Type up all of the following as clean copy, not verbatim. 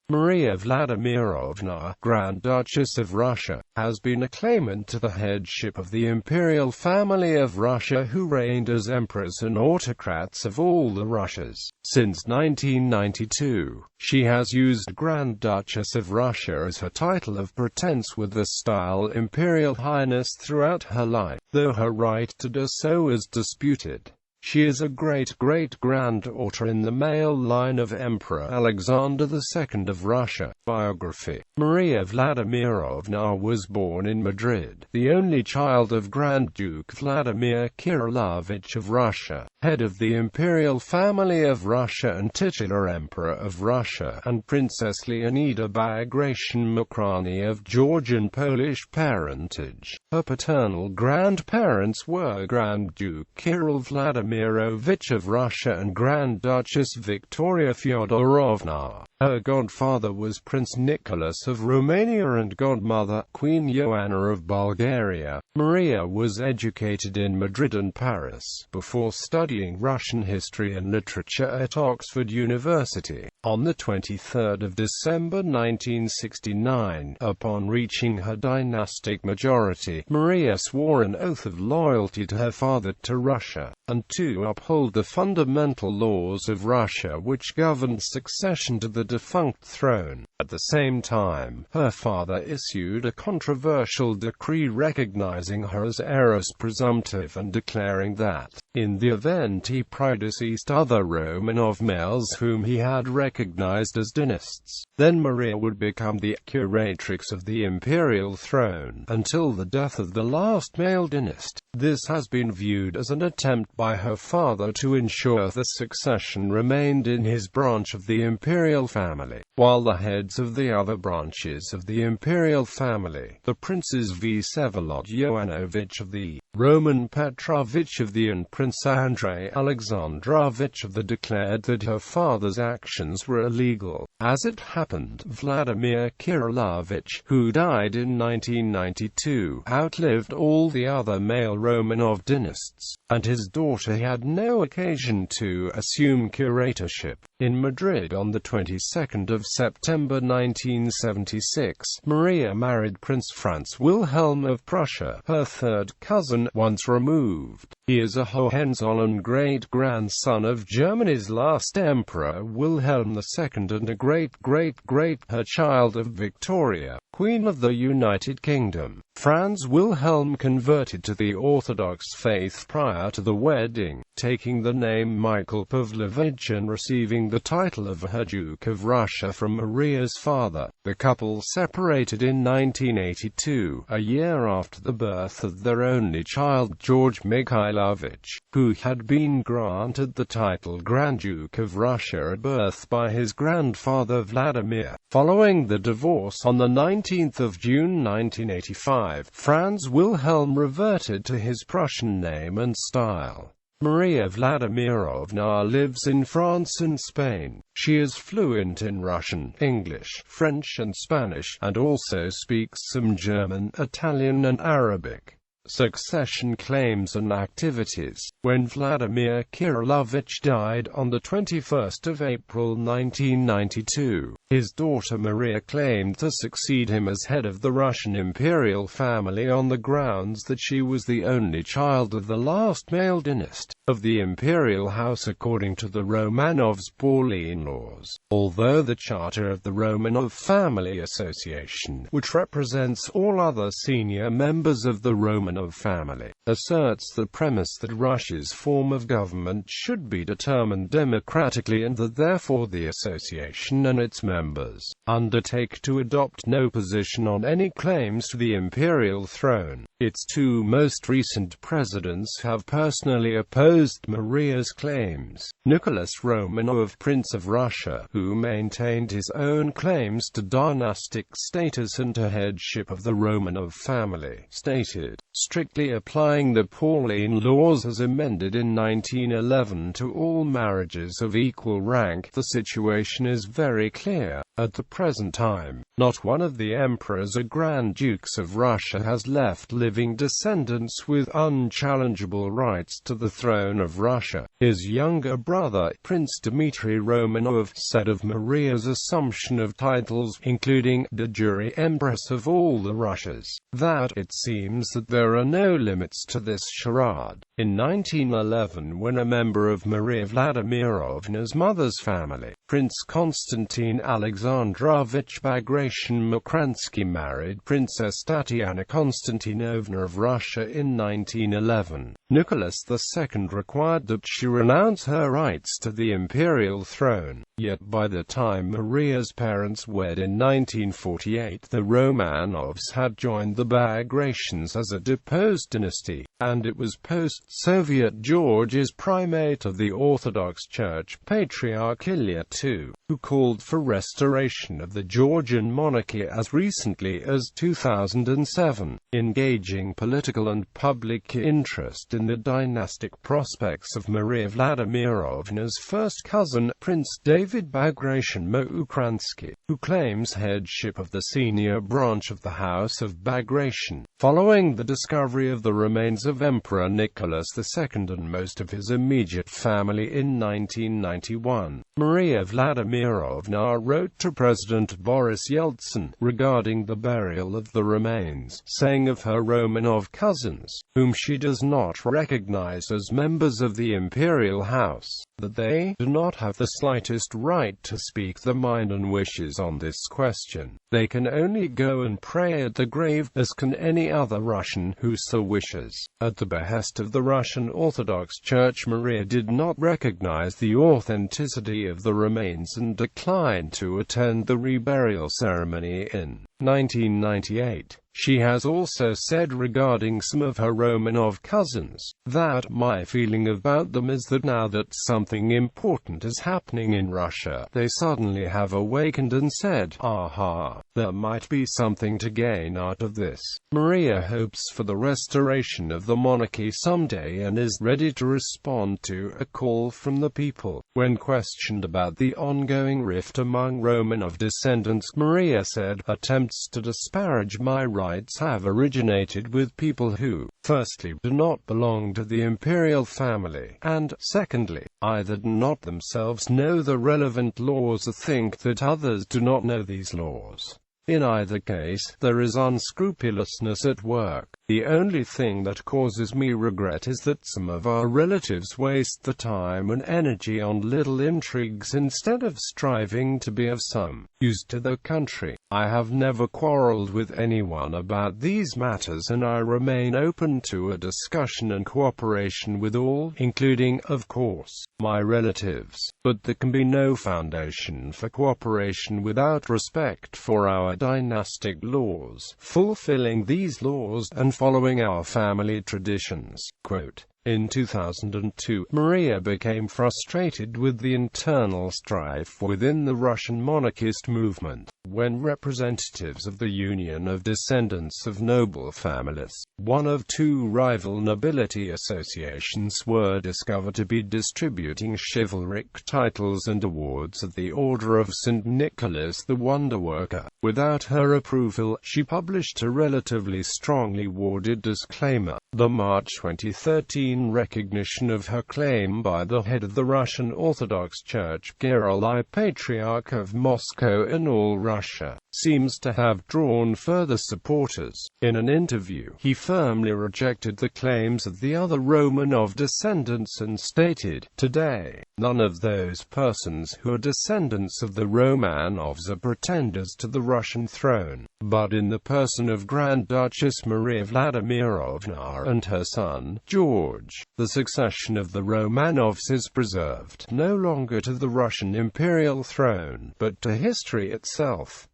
Maria Vladimirovna, Grand Duchess of Russia, has been a claimant to the headship of the Imperial Family of Russia, who reigned as emperors and autocrats of all the Russias. Since 1992, she has used Grand Duchess of Russia as her title of pretence with the style Imperial Highness throughout her life, though her right to do so is disputed. She is a great-great-granddaughter in the male line of Emperor Alexander II of Russia. Biography. Maria Vladimirovna was born in Madrid, the only child of Grand Duke Vladimir Kirillovich of Russia, head of the Imperial Family of Russia and titular Emperor of Russia, and Princess Leonida Bagration Makrani of Georgian Polish parentage. Her paternal grandparents were Grand Duke Kirill Vladimirovich of Russia and Grand Duchess Victoria Fyodorovna. Her godfather was Prince Nicholas of Romania and godmother, Queen Joanna of Bulgaria. Maria was educated in Madrid and Paris, before studying Russian history and literature at Oxford University. On the 23rd of December 1969, upon reaching her dynastic majority, Maria swore an oath of loyalty to her father, to Russia, and to uphold the fundamental laws of Russia which governed succession to the defunct throne. At the same time, her father issued a controversial decree recognizing her as heiress presumptive and declaring that, in the event he predeceased other Romanov males whom he had recognized as dynasts, then Maria would become the curatrix of the imperial throne, until the death of the last male dynast. This has been viewed as an attempt by her father to ensure the succession remained in his branch of the imperial family, while the heads of the other branches of the imperial family, the princes Vsevolod Yoanovich of the, Roman Petrovich of the and Prince Andrei Alexandrovich of the, declared that her father's actions were illegal. As it happened, Vladimir Kirillovich, who died in 1992, outlived all the other male Romanov dynasts, and his daughter had no occasion to assume curatorship. In Madrid on the 22nd of September 1976, Maria married Prince Franz Wilhelm of Prussia, her third cousin, once removed. He is a Hohenzollern great-grandson of Germany's last emperor Wilhelm II and a great-great-great her child of Victoria, Queen of the United Kingdom. Franz Wilhelm converted to the Orthodox faith prior to the wedding, taking the name Michael Pavlovich and receiving the title of Head Duke of Russia from Maria's father. The couple separated in 1982, a year after the birth of their only child George Mikhailovich, who had been granted the title Grand Duke of Russia at birth by his grandfather Vladimir. Following the divorce on the 19th of June 1985, Franz Wilhelm reverted to his Prussian name and style. Maria Vladimirovna lives in France and Spain. She is fluent in Russian, English, French and Spanish, and also speaks some German, Italian and Arabic. Succession claims and activities. When Vladimir Kirillovich died on the 21st of April 1992, his daughter Maria claimed to succeed him as head of the Russian imperial family on the grounds that she was the only child of the last male dynast of the imperial house according to the Romanovs' Pauline laws. Although the charter of the Romanov Family Association, which represents all other senior members of the Romanov family, asserts the premise that Russia's form of government should be determined democratically and that therefore the association and its members undertake to adopt no position on any claims to the imperial throne. Its two most recent presidents have personally opposed Maria's claims. Nicholas Romanov, Prince of Russia, who maintained his own claims to dynastic status and to headship of the Romanov family, stated, "Strictly applied applying the Pauline laws as amended in 1911 to all marriages of equal rank, the situation is very clear. At the present time, not one of the emperors or Grand Dukes of Russia has left living descendants with unchallengeable rights to the throne of Russia. His younger brother, Prince Dmitry Romanov, said of Maria's assumption of titles, including de jure Empress of all the Russias, that it seems that there are no limits to this charade. In 1911, when a member of Maria Vladimirovna's mother's family, Prince Konstantin Alexandrovich Bagration-Mokransky, married Princess Tatiana Konstantinovna of Russia in 1911, Nicholas II required that she renounce her rights to the imperial throne. Yet by the time Maria's parents wed in 1948, the Romanovs had joined the Bagratians as a deposed dynasty, and it was post-Soviet George's primate of the Orthodox Church, Patriarch Ilya II, who called for restoration of the Georgian monarchy as recently as 2007, engaging political and public interest in the dynastic prospects of Maria Vladimirovna's first cousin, Prince David Bagration-Mokransky, who claims headship of the senior branch of the House of Bagration, following the discovery of the remains of Emperor Nicholas II and most of his immediate family in 1991. Maria Vladimirovna wrote to President Boris Yeltsin regarding the burial of the remains, saying of her Romanov cousins, whom she does not recognize as members of the imperial house, that they do not have the slightest right to speak their mind and wishes on this question. They can only go and pray at the grave, as can any other Russian who so wishes. At the behest of the Russian Orthodox Church, Maria did not recognize the authenticity of the remains and declined to attend the reburial ceremony in 1998. She has also said regarding some of her Romanov cousins, that my feeling about them is that now that something important is happening in Russia, they suddenly have awakened and said, aha, there might be something to gain out of this. Maria hopes for the restoration of the monarchy someday and is ready to respond to a call from the people. When questioned about the ongoing rift among Romanov descendants, Maria said, attempts to disparage my rights have originated with people who, firstly, do not belong to the imperial family, and, secondly, either do not themselves know the relevant laws or think that others do not know these laws. In either case, there is unscrupulousness at work. The only thing that causes me regret is that some of our relatives waste the time and energy on little intrigues instead of striving to be of some use to their country. I have never quarreled with anyone about these matters and I remain open to a discussion and cooperation with all, including, of course, my relatives. But there can be no foundation for cooperation without respect for our dynastic laws, fulfilling these laws, and following our family traditions. Quote, in 2002, Maria became frustrated with the internal strife within the Russian monarchist movement, when representatives of the Union of Descendants of Noble Families, one of two rival nobility associations, were discovered to be distributing chivalric titles and awards of the Order of St. Nicholas the Wonderworker. Without her approval, she published a relatively strongly worded disclaimer. The March 2013 recognition of her claim by the head of the Russian Orthodox Church, Kirill I, Patriarch of Moscow and all Russia, seems to have drawn further supporters. In an interview, he firmly rejected the claims of the other Romanov descendants and stated, "Today, none of those persons who are descendants of the Romanovs are pretenders to the Russian throne, but in the person of Grand Duchess Maria Vladimirovna and her son, George, the succession of the Romanovs is preserved, no longer to the Russian imperial throne, but to history itself."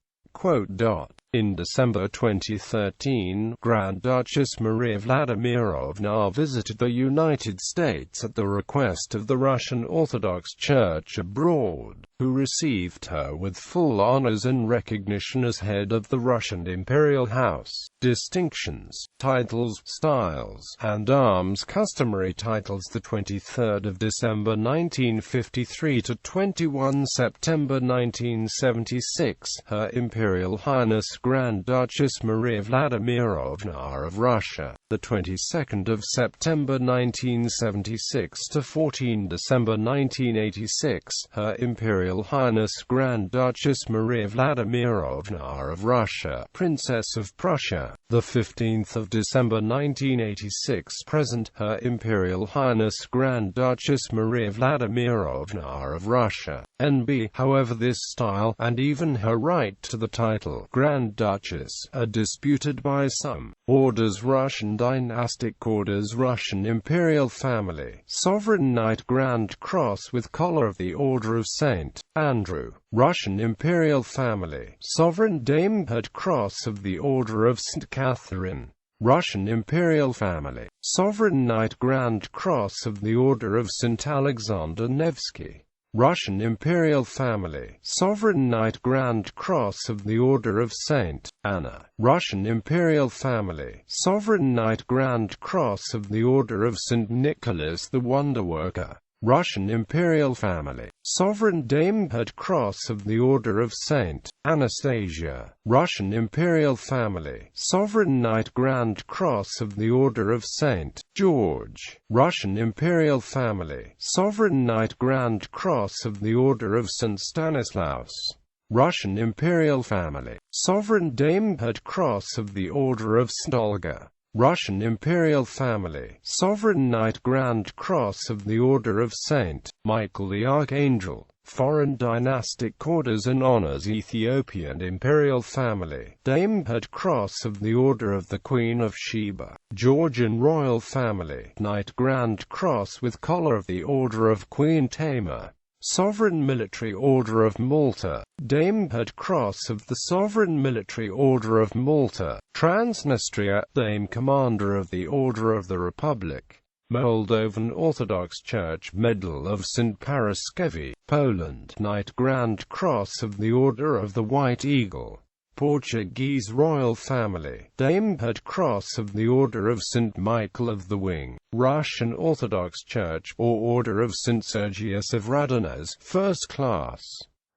In December 2013, Grand Duchess Maria Vladimirovna visited the United States at the request of the Russian Orthodox Church abroad, who received her with full honors and recognition as head of the Russian imperial house. Distinctions, titles, styles, and arms. Customary titles: the 23rd of December 1953 to 21 September 1976, Her Imperial Highness Grand Duchess Maria Vladimirovna of Russia. The 22nd of September 1976 to 14 December 1986, Her Imperial Highness Grand Duchess Maria Vladimirovna of Russia, Princess of Prussia. The 15th of December 1986 present, Her Imperial Highness Grand Duchess Maria Vladimirovna of Russia, NB. However, this style, and even her right to the title Grand Duchess, are disputed by some. Orders: Russian dynastic orders, Russian Imperial Family, Sovereign Knight, Grand Cross with Collar of the Order of St. Andrew, Russian Imperial Family, Sovereign Dame, Head Cross of the Order of St. Catherine, Russian Imperial Family, Sovereign Knight, Grand Cross of the Order of St. Alexander Nevsky, Russian Imperial Family, Sovereign Knight, Grand Cross of the Order of St. Anna, Russian Imperial Family, Sovereign Knight, Grand Cross of the Order of St. Nicholas the Wonderworker, Russian Imperial Family, Sovereign Dame, Head Cross of the Order of St. Anastasia, Russian Imperial Family, Sovereign Knight, Grand Cross of the Order of St. George, Russian Imperial Family, Sovereign Knight, Grand Cross of the Order of St. Stanislaus, Russian Imperial Family, Sovereign Dame, Head Cross of the Order of St. Olga, Russian Imperial Family, Sovereign Knight, Grand Cross of the Order of St. Michael the Archangel, Foreign Dynastic Orders and Honors, Ethiopian Imperial Family, Dame, Head Cross of the Order of the Queen of Sheba, Georgian Royal Family, Knight, Grand Cross with Collar of the Order of Queen Tamar, Sovereign Military Order of Malta, Dame, Head Cross of the Sovereign Military Order of Malta, Transnistria, Dame, Commander of the Order of the Republic, Moldovan Orthodox Church Medal of St. Paraskevi, Poland, Knight, Grand Cross of the Order of the White Eagle, Portuguese Royal Family, Dame, Head Cross of the Order of St. Michael of the Wing, Russian Orthodox Church or Order of St. Sergius of Radonez, First Class,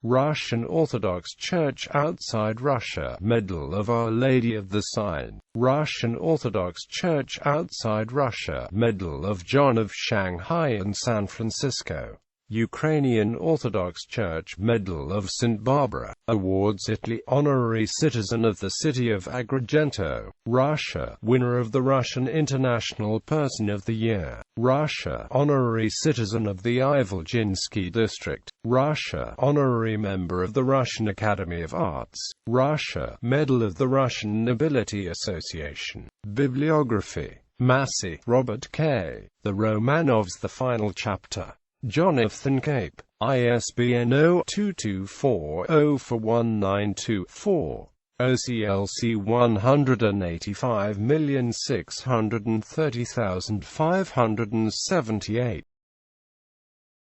Russian Orthodox Church outside Russia, Medal of Our Lady of the Sign, Russian Orthodox Church outside Russia, Medal of John of Shanghai and San Francisco, Ukrainian Orthodox Church Medal of St. Barbara, Awards Italy, Honorary Citizen of the City of Agrigento, Russia, winner of the Russian International Person of the Year, Russia, Honorary Citizen of the Ivolginsky District, Russia, Honorary Member of the Russian Academy of Arts, Russia, Medal of the Russian Nobility Association. Bibliography: Massey, Robert K. The Romanovs, The Final Chapter. Jonathan Cape, ISBN 0-224-04192-4, OCLC 185,630,578.